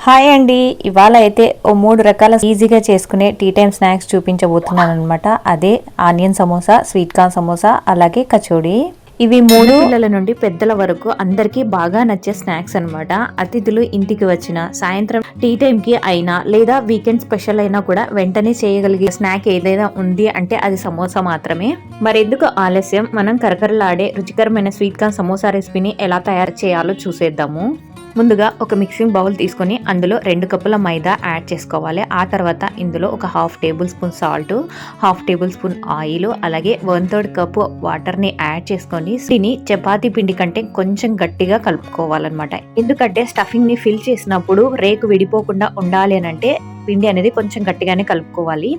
Hi అండి. ఇవాళ అయితే ఓ 3 రకాల ఈజీగా చేసుకునే టీ టైమ్ స్నాక్స్ చూపించబోతున్నాను అనమాట. అదే onion samosa, sweet corn samosa, అలాగే కచోడీ. ఇవి 3 పిల్లల నుండి పెద్దల వరకు అందరికీ బాగా నచ్చే స్నాక్స్ అనమాట. అతిథులు ఇంటికి వచ్చిన సాయంత్రం టీ టైం కి అయినా లేదా వీకెండ్ స్పెషల్ అయినా కూడా వెంటనే చేయగలిగే స్నాక్ ఏదైనా ఉంది అంటే అది సమోసా మాత్రమే. మరెందుకు ఆలస్యం, మనం కరకరలాడే రుచికరమైన స్వీట్ కార్న్ సమోసా రెసిపీని ఎలా తయారు చేయాలో చూసేద్దాము. ముందుగా ఒక మిక్సింగ్ బౌల్ తీసుకొని అందులో 2 కప్పుల మైదా యాడ్ చేసుకోవాలి. ఆ తర్వాత ఇందులో ఒక 1/2 tablespoon salt, 1/2 table spoon oil, అలాగే 1/3 కప్పు వాటర్ని యాడ్ చేసుకొని దీన్ని చపాతీ పిండి కంటే కొంచెం గట్టిగా కలుపుకోవాలన్నమాట. ఎందుకంటే స్టఫింగ్ని ఫిల్ చేసినప్పుడు రేకు విడిపోకుండా ఉండాలి అని అంటే పిండి అనేది కొంచెం గట్టిగానే కలుపుకోవాలి.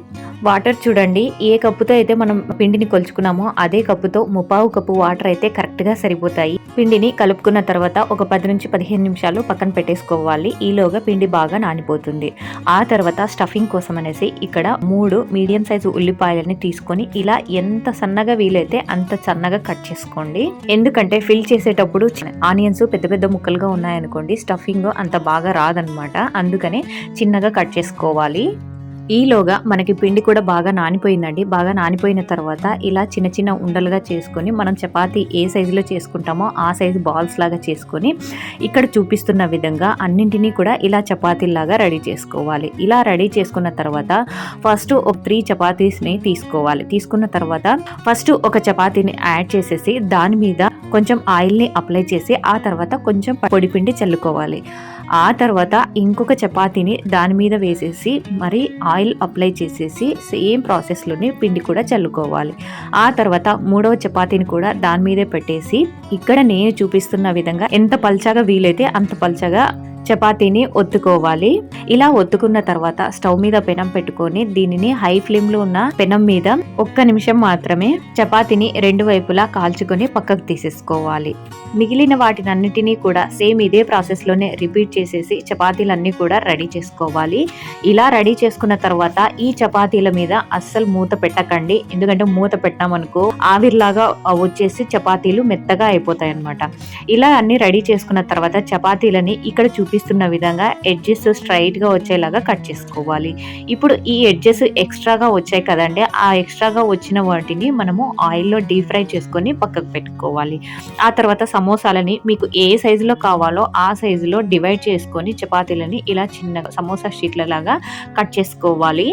వాటర్ చూడండి, ఏ కప్పుతో అయితే మనం పిండిని కొలుచుకున్నామో అదే కప్పుతో 3/4 కప్పు వాటర్ అయితే కరెక్ట్గా సరిపోతాయి. పిండిని కలుపుకున్న తర్వాత ఒక 10 నుంచి 15 నిమిషాలు పక్కన పెట్టేసుకోవాలి. ఈలోగా పిండి బాగా నానిపోతుంది. ఆ తర్వాత స్టఫింగ్ కోసం అనేసి ఇక్కడ 3 మీడియం సైజు ఉల్లిపాయలని తీసుకొని ఇలా ఎంత సన్నగా వీలైతే అంత సన్నగా కట్ చేసుకోండి. ఎందుకంటే ఫిల్ చేసేటప్పుడు ఆనియన్స్ పెద్ద పెద్ద ముక్కలుగా ఉన్నాయనుకోండి, స్టఫింగ్ అంత బాగా రాదనమాట. అందుకనే చిన్నగా కట్ చేసుకోవాలి. ఈలోగా మనకి పిండి కూడా బాగా నానిపోయిందండి. బాగా నానిపోయిన తర్వాత ఇలా చిన్న చిన్న ఉండలుగా చేసుకొని మనం చపాతీ ఏ సైజులో చేసుకుంటామో ఆ సైజు బాల్స్ లాగా చేసుకొని ఇక్కడ చూపిస్తున్న విధంగా అన్నింటినీ కూడా ఇలా చపాతీలాగా రెడీ చేసుకోవాలి. ఇలా రెడీ చేసుకున్న తర్వాత ఫస్ట్ ఒక 3 చపాతీస్ని తీసుకోవాలి. తీసుకున్న తర్వాత ఫస్ట్ ఒక చపాతీని యాడ్ చేసేసి దాని మీద కొంచెం ఆయిల్ని అప్లై చేసి ఆ తర్వాత కొంచెం పొడిపిండి చల్లుకోవాలి. ఆ తర్వాత ఇంకొక చపాతీని దాని మీద వేసేసి మరి ఆయిల్ అప్లై చేసేసి సేమ్ ప్రాసెస్లోనే పిండి కూడా చల్లుకోవాలి. ఆ తర్వాత 3వ చపాతీని కూడా దాని మీదే పెట్టేసి ఇక్కడ నేను చూపిస్తున్న విధంగా ఎంత పల్చగా వీలైతే అంత పల్చగా చపాతీని ఒత్తుకోవాలి. ఇలా ఒత్తుకున్న తర్వాత స్టవ్ మీద పెనం పెట్టుకొని దీనిని హై ఫ్లేమ్ లో ఉన్న పెనం మీద 1 నిమిషం మాత్రమే చపాతీని 2 వైపులా కాల్చుకొని పక్కకు తీసేసుకోవాలి. మిగిలిన వాటినన్నిటినీ కూడా సేమ్ ఇదే ప్రాసెస్ లోనే రిపీట్ చేసేసి చపాతీలన్నీ కూడా రెడీ చేసుకోవాలి. ఇలా రెడీ చేసుకున్న తర్వాత ఈ చపాతీల మీద అస్సలు మూత పెట్టకండి. ఎందుకంటే మూత పెట్టామనుకో ఆవిరిలాగా వచ్చేసి చపాతీలు మెత్తగా అయిపోతాయి అన్నమాట. ఇలా అన్ని రెడీ చేసుకున్న తర్వాత చపాతీలని ఇక్కడ చూపిస్తున్న విధంగా ఎడ్జెస్ స్ట్రైట్ గా వచ్చేలాగా కట్ చేసుకోవాలి. ఇప్పుడు ఈ ఎడ్జెస్ ఎక్స్ట్రాగా వచ్చాయి కదండి, ఆ ఎక్స్ట్రాగా వచ్చిన వాటిని మనము ఆయిల్లో డీప్ ఫ్రై చేసుకొని పక్కకు పెట్టుకోవాలి. ఆ తర్వాత సమోసాలని మీకు ఏ సైజులో కావాలో ఆ సైజులో డివైడ్ చేసుకొని చపాతీలని ఇలా చిన్నగా సమోసా షీట్ల లాగా కట్ చేసుకోవాలి.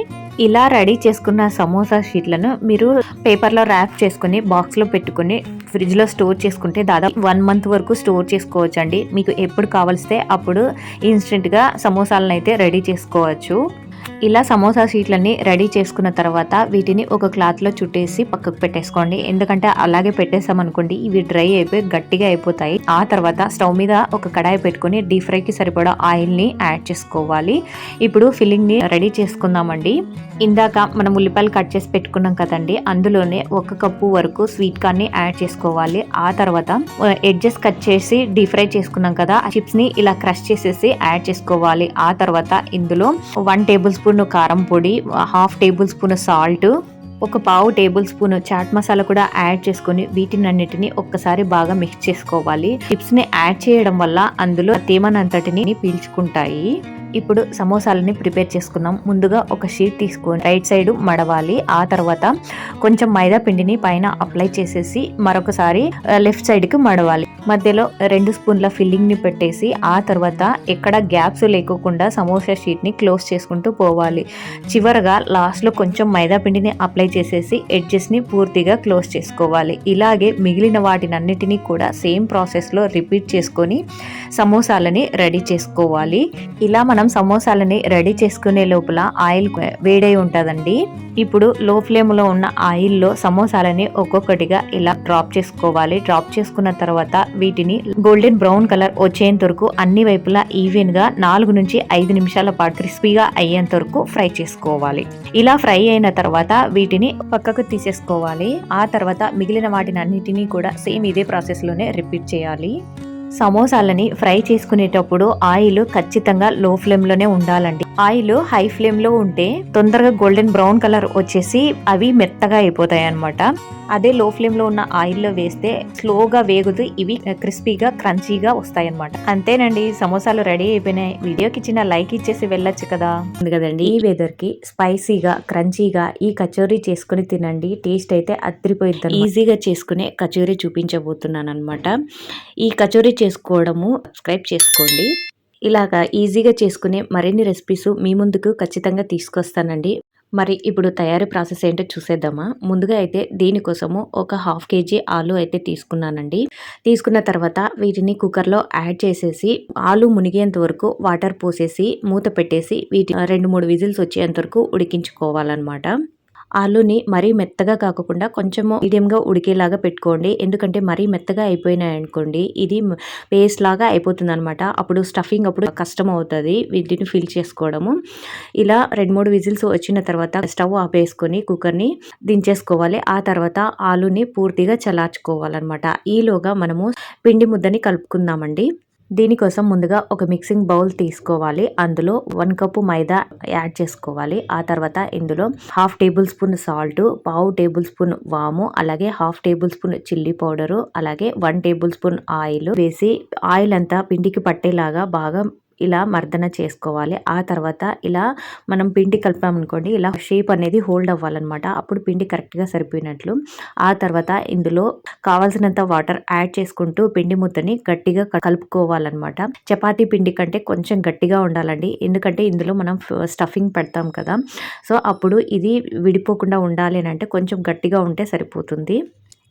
ఇలా రెడీ చేసుకున్న సమోసా షీట్లను మీరు పేపర్లో ర్యాప్ చేసుకుని బాక్స్లో పెట్టుకుని ఫ్రిడ్జ్లో స్టోర్ చేసుకుంటే దాదాపు 1 మంత్ వరకు స్టోర్ చేసుకోవచ్చు అండి. మీకు ఎప్పుడు కావలిస్తే అప్పుడు ఇన్స్టెంట్గా సమోసాలను అయితే రెడీ చేసుకోవచ్చు. ఇలా సమోసా షీట్లన్నీ రెడీ చేసుకున్న తర్వాత వీటిని ఒక క్లాత్లో చుట్టేసి పక్కకు పెట్టేసుకోండి. ఎందుకంటే అలాగే పెట్టేసామనుకోండి ఇవి డ్రై అయిపోయి గట్టిగా అయిపోతాయి. ఆ తర్వాత స్టవ్ మీద ఒక కడాయి పెట్టుకొని డీప్ ఫ్రైకి సరిపడా ఆయిల్ని యాడ్ చేసుకోవాలి. ఇప్పుడు ఫిల్లింగ్ని రెడీ చేసుకుందామండి. ఇందాక మనం ఉల్లిపాయలు కట్ చేసి పెట్టుకున్నాం కదండి, అందులోనే 1 కప్పు వరకు స్వీట్ కార్న్ని యాడ్ చేసుకోవాలి. ఆ తర్వాత ఎడ్జెస్ కట్ చేసి డీప్ ఫ్రై చేసుకున్నాం కదా, ఆ చిప్స్ని ఇలా క్రష్ చేసేసి యాడ్ చేసుకోవాలి. ఆ తర్వాత ఇందులో 1 టేబుల్ స్పూన్ కారం పొడి, 1/2 tablespoon salt, 1/4 tablespoon chaat masala కూడా యాడ్ చేసుకుని వీటినన్నిటిని ఒక్కసారి బాగా మిక్స్ చేసుకోవాలి. చిప్స్ ని యాడ్ చేయడం వల్ల అందులో తేమనంతటిని పీల్చుకుంటాయి. ఇప్పుడు సమోసాలని ప్రిపేర్ చేసుకున్నాం. ముందుగా ఒక షీట్ తీసుకొని రైట్ సైడ్ మడవాలి. ఆ తర్వాత కొంచెం మైదా పిండిని పైన అప్లై చేసేసి మరొకసారి లెఫ్ట్ సైడ్ కి మడవాలి. మధ్యలో 2 స్పూన్ల ఫిల్లింగ్ ని పెట్టేసి ఆ తర్వాత ఎక్కడ గ్యాప్స్ లేకోకుండా సమోసా షీట్ ని క్లోజ్ చేసుకుంటూ పోవాలి. చివరగా లాస్ట్ లో కొంచెం మైదా పిండిని అప్లై చేసేసి ఎడ్జెస్ ని పూర్తిగా క్లోజ్ చేసుకోవాలి. ఇలాగే మిగిలిన వాటినన్నిటినీ కూడా సేమ్ ప్రాసెస్ లో రిపీట్ చేసుకొని సమోసాలని రెడీ చేసుకోవాలి. ఇలా మనం సమోసాలని రెడీ చేసుకునే లోపల ఆయిల్ వేడై ఉంటుందండి. ఇప్పుడు లో ఫ్లేమ్ లో ఉన్న ఆయిల్లో సమోసాలని ఒక్కొక్కటిగా ఇలా డ్రాప్ చేసుకోవాలి. డ్రాప్ చేసుకున్న తర్వాత వీటిని గోల్డెన్ బ్రౌన్ కలర్ వచ్చేంత వరకు అన్ని వైపులా ఈవెన్ గా 4 నుంచి 5 నిమిషాల పాటు క్రిస్పీగా అయ్యేంత వరకు ఫ్రై చేసుకోవాలి. ఇలా ఫ్రై అయిన తర్వాత వీటిని పక్కకు తీసేసుకోవాలి. ఆ తర్వాత మిగిలిన వాటిని అన్నిటినీ కూడా సేమ్ ఇదే ప్రాసెస్ లోనే రిపీట్ చేయాలి. సమోసాలని ఫ్రై చేసుకునేటప్పుడు ఆయిల్ ఖచ్చితంగా లో ఫ్లేమ్ లోనే ఉండాలండి. ఆయిల్ హై ఫ్లేమ్లో ఉంటే తొందరగా గోల్డెన్ బ్రౌన్ కలర్ వచ్చేసి అవి మెత్తగా అయిపోతాయి అనమాట. అదే లో ఫ్లేమ్లో ఉన్న ఆయిల్లో వేస్తే స్లోగా వేగుతూ ఇవి క్రిస్పీగా క్రంచీగా వస్తాయి అనమాట. అంతేనండి, సమోసాలు రెడీ అయిపోయినాయి. వీడియోకి చిన్న లైక్ ఇచ్చేసి వెళ్ళొచ్చు కదా. కదండి, ఈ వెదర్కి స్పైసీగా క్రంచీగా ఈ కచోరీ చేసుకుని తినండి. టేస్ట్ అయితే అదిరిపోయిద్ది. ఈజీగా చేసుకునే కచోరీ చూపించబోతున్నాను అనమాట. ఈ కచోరీ చేసుకోవడము సబ్స్క్రైబ్ చేసుకోండి. ఇలాగా ఈజీగా చేసుకునే మరిన్ని రెసిపీస్ మీ ముందుకు ఖచ్చితంగా తీసుకొస్తానండి. మరి ఇప్పుడు తయారీ ప్రాసెస్ ఏంటో చూసేద్దామా. ముందుగా అయితే దీనికోసము ఒక 1/2 kg ఆలు అయితే తీసుకున్నానండి. తీసుకున్న తర్వాత వీటిని కుక్కర్లో యాడ్ చేసేసి ఆలు మునిగేంత వరకు వాటర్ పోసేసి మూత పెట్టేసి వీటి 2-3 విజిల్స్ వచ్చేంత వరకు ఉడికించుకోవాలన్నమాట. ఆలుని మరీ మెత్తగా కాకుండా కొంచెము మీడియంగా ఉడికేలాగా పెట్టుకోండి. ఎందుకంటే మరీ మెత్తగా అయిపోయినాయనుకోండి ఇది పేస్ట్ లాగా అయిపోతుంది అనమాట. అప్పుడు స్టఫింగ్ అప్పుడు కష్టం అవుతుంది వీటిని ఫిల్ చేసుకోవడము. ఇలా 2-3 విజిల్స్ వచ్చిన తర్వాత స్టవ్ ఆపేసుకొని కుక్కర్ని దించేసుకోవాలి. ఆ తర్వాత ఆలుని పూర్తిగా చల్లార్చుకోవాలన్నమాట. ఈలోగా మనము పిండి ముద్దని కలుపుకుందామండి. దీనికోసం ముందుగా ఒక మిక్సింగ్ బౌల్ తీసుకోవాలి. అందులో 1 కప్పు మైదా యాడ్ చేసుకోవాలి. ఆ తర్వాత ఇందులో 1/2 tablespoon salt, 1/2 table spoon వాము, అలాగే 1/2 టేబుల్ స్పూన్ చిల్లీ పౌడరు, అలాగే 1 టేబుల్ స్పూన్ ఆయిల్ వేసి ఆయిల్ అంతా పిండికి పట్టేలాగా బాగా ఇలా మర్దన చేసుకోవాలి. ఆ తర్వాత ఇలా మనం పిండి కలిపామనుకోండి, ఇలా షేప్ అనేది హోల్డ్ అవ్వాలన్నమాట. అప్పుడు పిండి కరెక్ట్గా సరిపోయినట్లు. ఆ తర్వాత ఇందులో కావాల్సినంత వాటర్ యాడ్ చేసుకుంటూ పిండి ముద్దని గట్టిగా కలుపుకోవాలన్నమాట. చపాతీ పిండి కంటే కొంచెం గట్టిగా ఉండాలండి. ఎందుకంటే ఇందులో మనం స్టఫింగ్ పెడతాం కదా. సో అప్పుడు ఇది విడిపోకుండా ఉండాలి అని అంటే కొంచెం గట్టిగా ఉంటే సరిపోతుంది.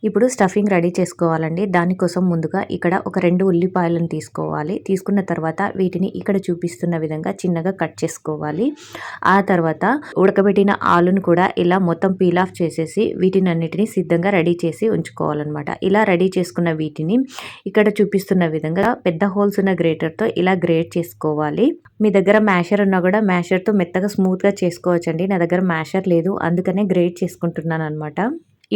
ఇప్పుడు స్టఫింగ్ రెడీ చేసుకోవాలండి. దానికోసం ముందుగా ఇక్కడ ఒక 2 ఉల్లిపాయలను తీసుకోవాలి. తీసుకున్న తర్వాత వీటిని ఇక్కడ చూపిస్తున్న విధంగా చిన్నగా కట్ చేసుకోవాలి. ఆ తర్వాత ఉడకబెట్టిన ఆలును కూడా ఇలా మొత్తం పీల్ ఆఫ్ చేసేసి వీటిని అన్నిటిని సిద్ధంగా రెడీ చేసి ఉంచుకోవాలన్నమాట. ఇలా రెడీ చేసుకున్న వీటిని ఇక్కడ చూపిస్తున్న విధంగా పెద్ద హోల్స్ ఉన్న గ్రేటర్తో ఇలా గ్రేట్ చేసుకోవాలి. మీ దగ్గర మ్యాషర్ ఉన్నా కూడా మ్యాషర్తో మెత్తగా స్మూత్గా చేసుకోవచ్చండి. నా దగ్గర మ్యాషర్ లేదు, అందుకనే గ్రేట్ చేసుకుంటున్నాను అనమాట.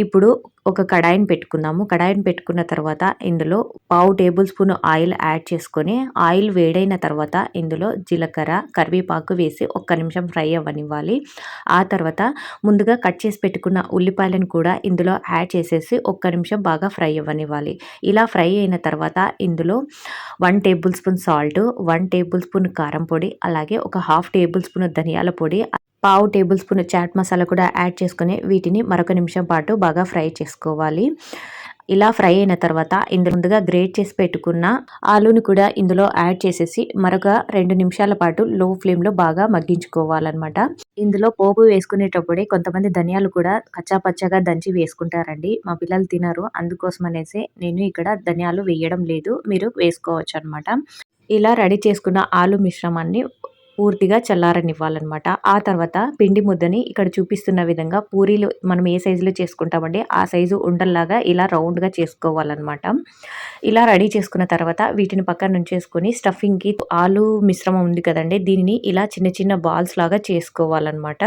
ఇప్పుడు ఒక కడాయిని పెట్టుకుందాము. కడాయిని పెట్టుకున్న తర్వాత ఇందులో 1/2 టేబుల్ స్పూన్ ఆయిల్ యాడ్ చేసుకొని ఆయిల్ వేడైన తర్వాత ఇందులో జీలకర్ర, కరివేపాకు వేసి 1 నిమిషం ఫ్రై అవ్వనివ్వాలి. ఆ తర్వాత ముందుగా కట్ చేసి పెట్టుకున్న ఉల్లిపాయలను కూడా ఇందులో యాడ్ చేసేసి 1 నిమిషం బాగా ఫ్రై అవ్వనివ్వాలి. ఇలా ఫ్రై అయిన తర్వాత ఇందులో 1 table spoon salt, 1 table spoon కారం పొడి, అలాగే ఒక 1/2 టేబుల్ స్పూన్ ధనియాల పొడి, 1/2 టేబుల్ స్పూన్ చాట్ మసాలా కూడా యాడ్ చేసుకొని వీటిని మరొక నిమిషం పాటు బాగా ఫ్రై చేసుకోవాలి. ఇలా ఫ్రై అయిన తర్వాత ఇందులో ముందుగా గ్రేట్ చేసి పెట్టుకున్న ఆలుని కూడా ఇందులో యాడ్ చేసేసి మరొక 2 నిమిషాల పాటు లో ఫ్లేమ్లో బాగా మగ్గించుకోవాలన్నమాట. ఇందులో పోపు వేసుకునేటప్పుడే కొంతమంది ధనియాలు కూడా కచ్చాపచ్చగా దంచి వేసుకుంటారండి. మా పిల్లలు తినరు, అందుకోసం అనేసి నేను ఇక్కడ ధనియాలు వేయడం లేదు, మీరు వేసుకోవచ్చు అనమాట. ఇలా రెడీ చేసుకున్న ఆలు మిశ్రమాన్ని పూర్తిగా చల్లారనివ్వాలన్నమాట. ఆ తర్వాత పిండి ముద్దని ఇక్కడ చూపిస్తున్న విధంగా పూరీలు మనం ఏ సైజులో చేసుకుంటామండి ఆ సైజు ఉండల్లాగా ఇలా రౌండ్గా చేసుకోవాలన్నమాట. ఇలా రెడీ చేసుకున్న తర్వాత వీటిని పక్కన ఉంచేసుకొని స్టఫింగ్కి ఆలు మిశ్రమం ఉంది కదండి, దీనిని ఇలా చిన్న చిన్న బాల్స్ లాగా చేసుకోవాలన్నమాట.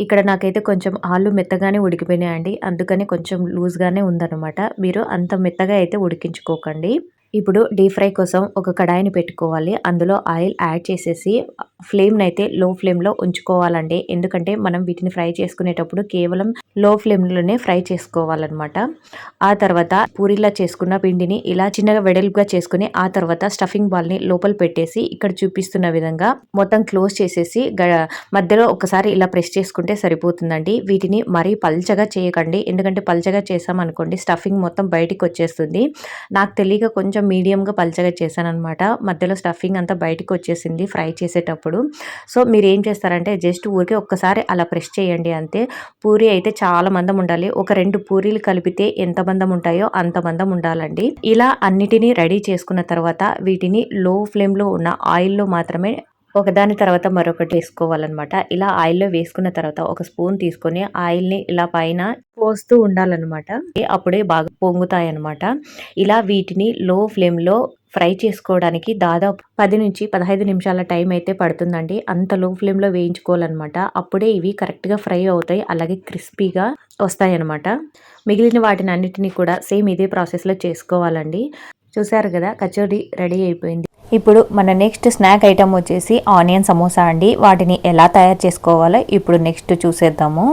ఇక్కడ నాకైతే కొంచెం ఆలు మెత్తగానే ఉడికిపోయినాయండి, అందుకని కొంచెం లూజ్గానే ఉందన్నమాట. మీరు అంత మెత్తగా అయితే ఉడికించుకోకండి. ఇప్పుడు డీప్ ఫ్రై కోసం ఒక కడాయిని పెట్టుకోవాలి. అందులో ఆయిల్ యాడ్ చేసేసి ఫ్లేమ్ని అయితే లో ఫ్లేమ్లో ఉంచుకోవాలండి. ఎందుకంటే మనం వీటిని ఫ్రై చేసుకునేటప్పుడు కేవలం లో ఫ్లేమ్లోనే ఫ్రై చేసుకోవాలన్నమాట. ఆ తర్వాత పూరీలా చేసుకున్న పిండిని ఇలా చిన్నగా వెడల్పుగా చేసుకుని ఆ తర్వాత స్టఫింగ్ బాల్ని లోపల పెట్టేసి ఇక్కడ చూపిస్తున్న విధంగా మొత్తం క్లోజ్ చేసేసి మధ్యలో ఒకసారి ఇలా ప్రెస్ చేసుకుంటే సరిపోతుందండి. వీటిని మరీ పల్చగా చేయకండి, ఎందుకంటే పల్చగా చేసామనుకోండి స్టఫింగ్ మొత్తం బయటికి వచ్చేస్తుంది. నాకు తెలియక కొంచెం మీడియంగా పల్చగా చేశాను అనమాట. మధ్యలో స్టఫింగ్ అంతా బయటికి వచ్చేసింది ఫ్రై చేసేటప్పుడు. సో మీరు ఏం చేస్తారంటే జస్ట్ ఊరికే ఒక్కసారి అలా ప్రెస్ చేయండి అంతే. పూరి అయితే చాలా మందం ఉండాలి. ఒక 2 పూరీలు కలిపితే ఎంత మందం ఉంటాయో అంత మందం ఉండాలండి. ఇలా అన్నిటినీ రెడీ చేసుకున్న తర్వాత వీటిని లో ఫ్లేమ్లో ఉన్న ఆయిల్లో మాత్రమే ఒకదాని తర్వాత మరొకటి వేసుకోవాలన్నమాట. ఇలా ఆయిల్లో వేసుకున్న తర్వాత ఒక స్పూన్ తీసుకొని ఆయిల్ని ఇలా పైన పోస్తూ ఉండాలన్నమాట. అప్పుడే బాగా పొంగుతాయి అన్నమాట. ఇలా వీటిని లో ఫ్లేమ్లో ఫ్రై చేసుకోవడానికి దాదాపు 10 నుంచి 15 నిమిషాల టైం అయితే పడుతుందండి. అంత లో ఫ్లేమ్లో వేయించుకోవాలన్నమాట. అప్పుడే ఇవి కరెక్ట్గా ఫ్రై అవుతాయి, అలాగే క్రిస్పీగా వస్తాయి అన్నమాట. మిగిలిన వాటిని అన్నిటినీ కూడా సేమ్ ఇదే ప్రాసెస్లో చేసుకోవాలండి. చూసారు కదా, కచోరీ రెడీ అయిపోయింది. ఇప్పుడు మన నెక్స్ట్ స్నాక్ ఐటమ్ వచ్చేసి ఆనియన్ సమోసా అండి. వాటిని ఎలా తయారు చేసుకోవాలో ఇప్పుడు నెక్స్ట్ చూసేద్దాము.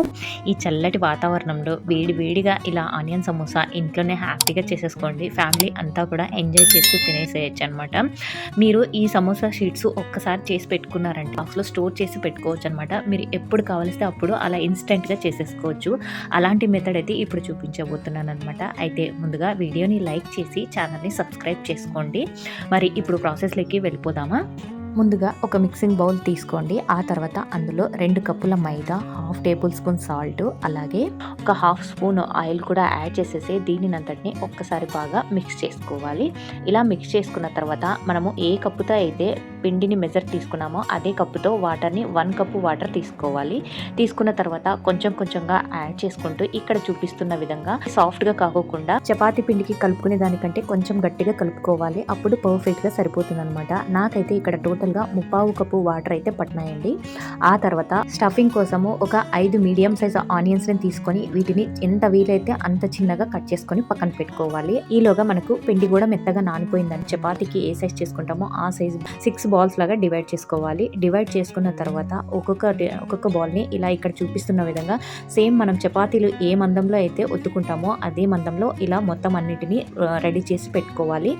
ఈ చల్లటి వాతావరణంలో వేడిగా ఇలా ఆనియన్ సమోసా ఇంట్లోనే హ్యాపీగా చేసేసుకోండి. ఫ్యామిలీ అంతా కూడా ఎంజాయ్ చేస్తూ తినేసేయచ్చు అనమాట. మీరు ఈ సమోసా షీట్స్ ఒక్కసారి చేసి పెట్టుకున్నారంటే బాక్స్లో స్టోర్ చేసి పెట్టుకోవచ్చు అనమాట. మీరు ఎప్పుడు కావలిస్తే అప్పుడు అలా ఇన్స్టెంట్గా చేసేసుకోవచ్చు. అలాంటి మెథడ్ అయితే ఇప్పుడు చూపించబోతున్నాను అనమాట. అయితే ముందుగా వీడియోని లైక్ చేసి ఛానల్ని సబ్స్క్రైబ్ చేసుకోండి. మరి ఇప్పుడు ప్రాసెస్లోకి వెళ్ళిపోదామా. ముందుగా ఒక మిక్సింగ్ బౌల్ తీసుకోండి. ఆ తర్వాత అందులో 2 కప్పుల మైదా, 1/2 టేబుల్ స్పూన్ సాల్ట్, అలాగే ఒక 1/2 స్పూన్ ఆయిల్ కూడా యాడ్ చేసేసి దీనినంతటిని ఒక్కసారి బాగా మిక్స్ చేసుకోవాలి. ఇలా మిక్స్ చేసుకున్న తర్వాత మనము ఏ కప్పుతో అయితే పిండిని మెజర్ తీసుకున్నామో అదే కప్పుతో వాటర్ని 1 కప్పు వాటర్ తీసుకోవాలి. తీసుకున్న తర్వాత కొంచెంగా యాడ్ చేసుకుంటూ ఇక్కడ చూపిస్తున్న విధంగా సాఫ్ట్గా కాకోకుండా చపాతీ పిండికి కలుపుకునే దానికంటే కొంచెం గట్టిగా కలుపుకోవాలి. అప్పుడు పర్ఫెక్ట్గా సరిపోతుంది అనమాట. నాకైతే ఇక్కడ టోటల్గా 3/4 కప్పు వాటర్ అయితే పట్టినాయండి. ఆ తర్వాత స్టఫింగ్ కోసము ఒక 5 మీడియం సైజ్ ఆనియన్స్ని తీసుకొని వీటిని ఎంత వీలైతే అంత చిన్నగా కట్ చేసుకొని పక్కన పెట్టుకోవాలి. ఈలోగా మనకు పిండి కూడా మెత్తగా నానిపోయిందని చపాతీకి ఏ సైజ్ చేసుకుంటామో ఆ సైజ్ 6 బాల్స్ లాగా డివైడ్ చేసుకోవాలి. డివైడ్ చేసుకున్న తర్వాత ఒక్కొక్క బాల్ని ఇలా ఇక్కడ చూపిస్తున్న విధంగా సేమ్ మనం చపాతీలు ఏ మందంలో అయితే ఒత్తుకుంటామో అదే మందంలో ఇలా మొత్తం అన్నిటిని రెడీ చేసి పెట్టుకోవాలి.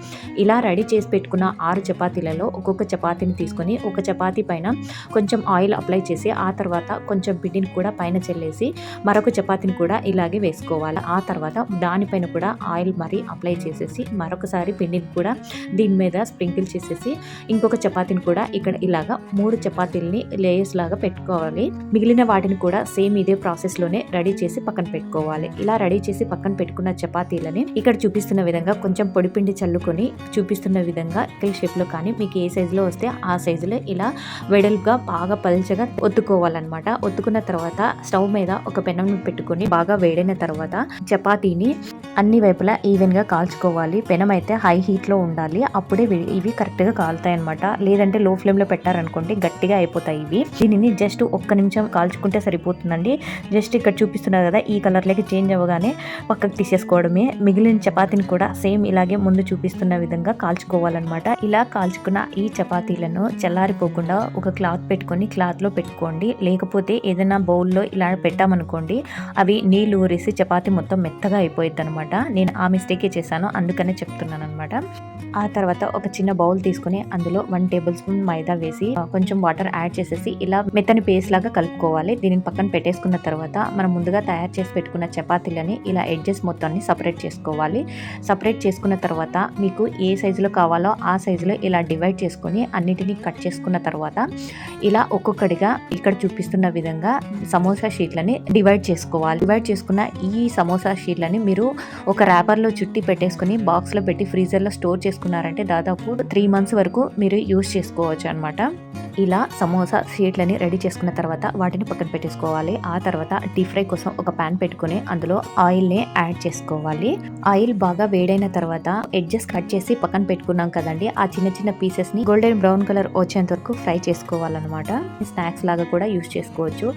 ఇలా రెడీ చేసి పెట్టుకున్న 6 చపాతీలలో ఒక్కొక్క చపాతీని తీసుకొని ఒక చపాతీ పైన కొంచెం ఆయిల్ అప్లై చేసి ఆ తర్వాత కొంచెం పిండిని కూడా పైన చెల్లేసి మరొక చపాతీని కూడా ఇలాగే వేసుకోవాలి. ఆ తర్వాత దానిపైన కూడా ఆయిల్ మరి అప్లై చేసేసి మరొకసారి పిండిని కూడా దీని మీద స్ప్రింకిల్ చేసేసి ఇంకొక చపాతీని కూడా ఇక్కడ ఇలాగా 3 చపాతీలని లేయర్స్ లాగా పెట్టుకోవాలి. మిగిలిన వాటిని కూడా సేమ్ ఇదే ప్రాసెస్ లోనే రెడీ చేసి పక్కన పెట్టుకోవాలి. ఇలా రెడీ చేసి పక్కన పెట్టుకున్న చపాతీలని ఇక్కడ చూపిస్తున్న విధంగా కొంచెం పొడిపిండి చల్లుకొని చూపిస్తున్న విధంగా ఎల్ షేప్ లో కానీ మీకు ఏ సైజు లో వస్తే ఆ సైజులో ఇలా వెడల్పుగా బాగా పల్చగా ఒత్తుకోవాలన్నమాట. ఒత్తుకున్న తర్వాత స్టవ్ మీద ఒక పెనం పెట్టుకొని బాగా వేడైన తర్వాత చపాతీని అన్ని వైపులా ఈవెన్ గా కాల్చుకోవాలి. పెనం అయితే హై హీట్ లో ఉండాలి. అప్పుడే ఇవి కరెక్ట్ గా కాలుతాయి అనమాట. లేదంటే లో ఫ్లేమ్ లో పెట్టారనుకోండి గట్టిగా అయిపోతాయి ఇవి. దీనిని జస్ట్ 1 నిమిషం కాల్చుకుంటే సరిపోతుందండి. జస్ట్ ఇక్కడ చూపిస్తున్నారు కదా ఈ కలర్ లోకి చేంజ్ అవ్వగానే పక్కకు తీసేసుకోవడమే. మిగిలిన చపాతీని కూడా సేమ్ ఇలాగే ముందు చూపిస్తున్న విధంగా కాల్చుకోవాలన్నమాట. ఇలా కాల్చుకున్న ఈ చపాతీలను చల్లారిపోకుండా ఒక క్లాత్ పెట్టుకొని క్లాత్ లో పెట్టుకోండి. లేకపోతే ఏదైనా బౌల్లో ఇలా పెట్టామనుకోండి అవి నీళ్లు ఊరేసి చపాతీ మొత్తం మెత్తగా అయిపోయింది అనమాట. నేను ఆ మిస్టేకే చేశాను, అందుకనే చెప్తున్నాను అనమాట. ఆ తర్వాత ఒక చిన్న బౌల్ తీసుకుని అందులో 1 టేబుల్ స్పూన్ మైదా వేసి కొంచెం వాటర్ యాడ్ చేసేసి ఇలా మెత్తని పేస్ట్ లాగా కలుపుకోవాలి. దీనిని పక్కన పెట్టేసుకున్న తర్వాత మనం ముందుగా తయారు చేసి పెట్టుకున్న చపాతీలని ఇలా ఎడ్జెస్ మొత్తాన్ని సపరేట్ చేసుకోవాలి. సపరేట్ చేసుకున్న తర్వాత మీకు ఏ సైజులో కావాలో ఆ సైజులో ఇలా డివైడ్ చేసుకొని అన్నిటినీ కట్ చేసుకున్న తర్వాత ఇలా ఒక్కొక్కటిగా ఇక్కడ చూపిస్తున్న విధంగా సమోసా షీట్లని డివైడ్ చేసుకోవాలి. డివైడ్ చేసుకున్న ఈ సమోసా షీట్లని మీరు ఒక ర్యాపర్లో చుట్టి పెట్టేసుకుని బాక్స్లో పెట్టి ఫ్రీజర్లో స్టోర్ చేసుకున్నారంటే దాదాపు 3 months వరకు మీరు యూజ్ చేసుకోవచ్చు అనమాట. ఇలా సమోసా షీట్లని రెడీ చేసుకున్న తర్వాత వాటిని పక్కన పెట్టేసుకోవాలి. ఆ తర్వాత డీప్ ఫ్రై కోసం ఒక పాన్ పెట్టుకుని అందులో ఆయిల్ని యాడ్ చేసుకోవాలి. ఆయిల్ బాగా వేడైన తర్వాత ఎడ్జెస్ కట్ చేసి పక్కన పెట్టుకున్నాం కదండి, ఆ చిన్న పీసెస్ ని గోల్డెన్ బ్రౌన్ కలర్ వచ్చేంత వరకు ఫ్రై చేసుకోవాలన్నమాట. స్నాక్స్ లాగా కూడా యూజ్ చేసుకోవచ్చు.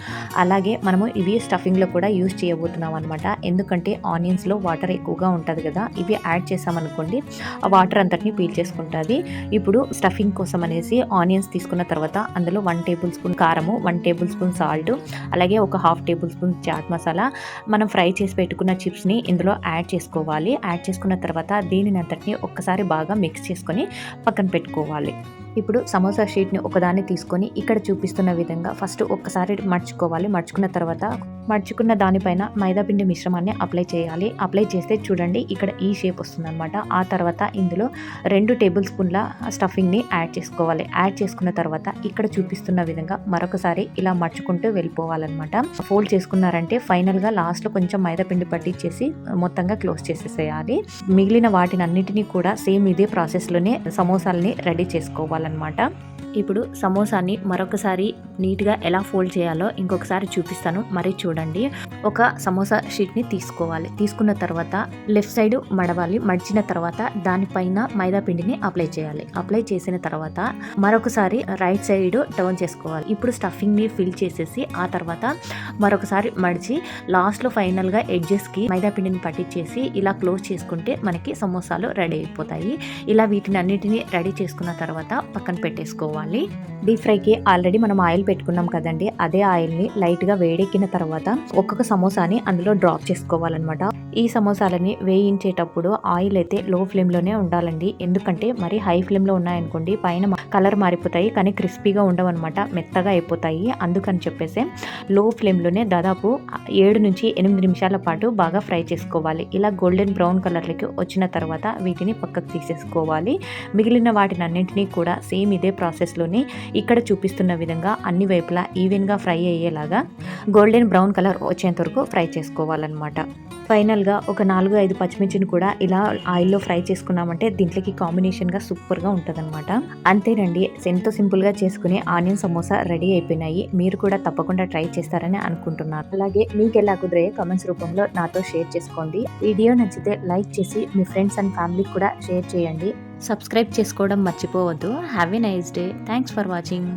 అలాగే మనము ఇవి స్టఫింగ్ లో కూడా యూజ్ చేయబోతున్నాం అనమాట. ఎందుకంటే ఆనియన్స్ లో వాటర్ ఎక్కువగా ఉంటది కదా, ఇవి యాడ్ చేసామనుకోండి ఆ వాటర్ అంతటిని పీల్ చేసుకుంటుంది. ఇప్పుడు స్టఫింగ్ కోసం అనేసి ఆనియన్స్ తీసుకున్న తర్వాత అందులో 1 టేబుల్ స్పూన్ కారము, 1 టేబుల్ స్పూన్ సాల్ట్, అలాగే ఒక 1/2 టేబుల్ స్పూన్ చాట్ మసాలా, మనం ఫ్రై చేసి పెట్టుకున్న చిప్స్ ని ఇందులో యాడ్ చేసుకోవాలి. యాడ్ చేసుకున్న తర్వాత దీనిని అంతటిని ఒక్కసారి బాగా మిక్స్ చేసుకొని పక్కన పెట్టుకోవాలి. ఇప్పుడు సమోసా షీట్ని ఒకదాన్ని తీసుకొని ఇక్కడ చూపిస్తున్న విధంగా ఫస్ట్ ఒక్కసారి మర్చుకోవాలి. మర్చుకున్న తర్వాత మర్చుకున్న దానిపైన మైదాపిండి మిశ్రమాన్ని అప్లై చేయాలి. అప్లై చేస్తే చూడండి ఇక్కడ ఈ షేప్ వస్తుంది అనమాట. ఆ తర్వాత ఇందులో 2 టేబుల్ స్పూన్ల స్టఫింగ్ని యాడ్ చేసుకోవాలి. యాడ్ చేసుకున్న తర్వాత ఇక్కడ చూపిస్తున్న విధంగా మరొకసారి ఇలా మర్చుకుంటూ వెళ్ళిపోవాలన్నమాట. ఫోల్డ్ చేసుకున్నారంటే ఫైనల్గా లాస్ట్లో కొంచెం మైదాపిండి పట్టించేసి మొత్తంగా క్లోజ్ చేసేసేయాలి. మిగిలిన వాటిని అన్నిటినీ కూడా సేమ్ ఇదే ప్రాసెస్లోనే సమోసాలని రెడీ చేసుకోవాలన్నమాట. ఇప్పుడు సమోసాని మరొకసారి నీట్గా ఎలా ఫోల్డ్ చేయాలో ఇంకొకసారి చూపిస్తాను, మరి చూడండి. ఒక సమోసా షీట్ని తీసుకోవాలి. తీసుకున్న తర్వాత లెఫ్ట్ సైడ్ మడవాలి. మడిచిన తర్వాత దానిపైన మైదా పిండిని అప్లై చేయాలి. అప్లై చేసిన తర్వాత మరొకసారి రైట్ సైడ్ టర్న్ చేసుకోవాలి. ఇప్పుడు స్టఫింగ్ని ఫిల్ చేసేసి ఆ తర్వాత మరొకసారి మడిచి లాస్ట్లో ఫైనల్గా ఎడ్జెస్కి మైదా పిండిని పట్టించేసి ఇలా క్లోజ్ చేసుకుంటే మనకి సమోసాలు రెడీ అయిపోతాయి. ఇలా వీటిని అన్నిటిని రెడీ చేసుకున్న తర్వాత పక్కన పెట్టేసుకోవాలి. డీప్ ఫ్రైకి ఆల్రెడీ మనం ఆయిల్ పెట్టుకున్నాం కదండి, అదే ఆయిల్ని లైట్గా వేడెక్కిన తర్వాత ఒక్కొక్క సమోసాని అందులో డ్రాప్ చేసుకోవాలన్నమాట. ఈ సమోసాలని వేయించేటప్పుడు ఆయిల్ అయితే లో ఫ్లేమ్లోనే ఉండాలండి. ఎందుకంటే మరి హై ఫ్లేమ్లో ఉన్నాయనుకోండి పైన కలర్ మారిపోతాయి, కానీ క్రిస్పీగా ఉండవన్నమాట, మెత్తగా అయిపోతాయి. అందుకని చెప్పేసి లో ఫ్లేమ్లోనే దాదాపు 7 నుంచి 8 నిమిషాల పాటు బాగా ఫ్రై చేసుకోవాలి. ఇలా గోల్డెన్ బ్రౌన్ కలర్లకి వచ్చిన తర్వాత వీటిని పక్కకు తీసేసుకోవాలి. మిగిలిన వాటిని అన్నింటినీ కూడా సేమ్ ఇదే ప్రాసెస్లోని ఇక్కడ చూపిస్తున్న విధంగా అన్ని వైపులా ఈవెన్గా ఫ్రై అయ్యేలాగా గోల్డెన్ బ్రౌన్ కలర్ వచ్చేంత వరకు ఫ్రై చేసుకోవాలన్నమాట. ఫైనల్గా ఒక 4-5 పచ్చిమిర్చిని కూడా ఇలా ఆయిల్లో ఫ్రై చేసుకున్నామంటే దీంట్లోకి కాంబినేషన్గా సూపర్గా ఉంటుందన్నమాట. అంతేనండి, ఎంతో సింపుల్గా చేసుకునే ఆనియన్ సమోసా రెడీ అయిపోయినాయి. మీరు కూడా తప్పకుండా ట్రై చేస్తారని అనుకుంటున్నాను. అలాగే మీకు ఎలా కుదిరే కమెంట్స్ రూపంలో నాతో షేర్ చేసుకోండి. వీడియో నచ్చితే లైక్ చేసి మీ ఫ్రెండ్స్ అండ్ ఫ్యామిలీకి కూడా షేర్ చేయండి. సబ్స్క్రైబ్ చేసుకోవడం మర్చిపోవద్దు. Have a nice day. Thanks for watching.